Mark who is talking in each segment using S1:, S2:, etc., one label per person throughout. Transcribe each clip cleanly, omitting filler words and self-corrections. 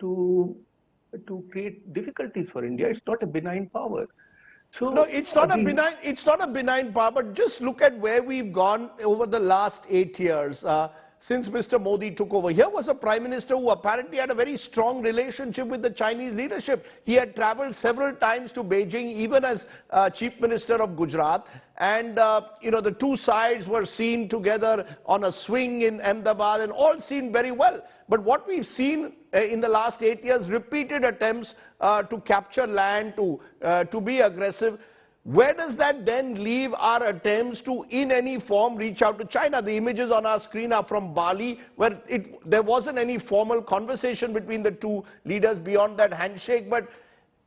S1: to to create difficulties for India. It's not a benign power. So
S2: No, it's not a benign power, but just look at where we've gone over the last 8 years. Since Mr. Modi took over. Here was a prime minister who apparently had a very strong relationship with the Chinese leadership. He had traveled several times to Beijing, even as chief minister of Gujarat. And, the two sides were seen together on a swing in Ahmedabad and all seemed very well. But what we've seen in the last 8 years, repeated attempts to capture land, to be aggressive. Where does that then leave our attempts to, in any form, reach out to China? The images on our screen are from Bali, where there wasn't any formal conversation between the two leaders beyond that handshake. But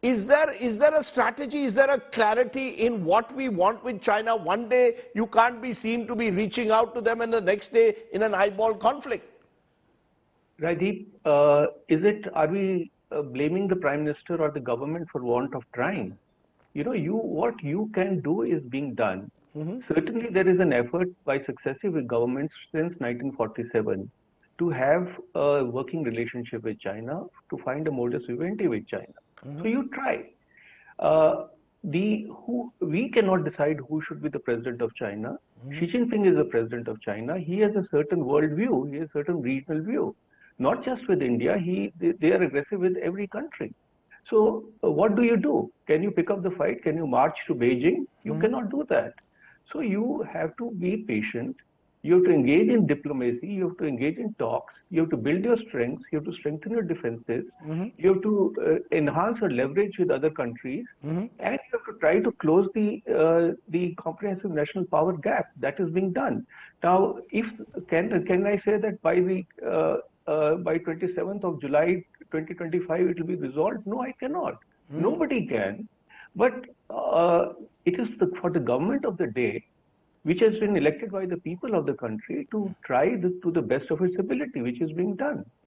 S2: is there a strategy, is there a clarity in what we want with China? One day you can't be seen to be reaching out to them, and the next day in an eyeball conflict.
S1: Rajdeep, are we blaming the Prime Minister or the government for want of trying? What you can do is being done. Certainly, there is an effort by successive governments since 1947 to have a working relationship with China, to find a modus vivendi with China. So you try. We cannot decide who should be the president of China. Xi Jinping is the president of China. He has a certain world view. He has a certain regional view. Not just with India. They are aggressive with every country. So what do? Can you pick up the fight? Can you march to Beijing? You cannot do that. So you have to be patient. You have to engage in diplomacy. You have to engage in talks. You have to build your strengths. You have to strengthen your defenses. You have to enhance your leverage with other countries. And you have to try to close the comprehensive national power gap. That is being done. Now, can I say that by 27th of July 2025 it will be resolved? No, I cannot. Nobody can. But it is for the government of the day, which has been elected by the people of the country, to try to the best of its ability, which is being done.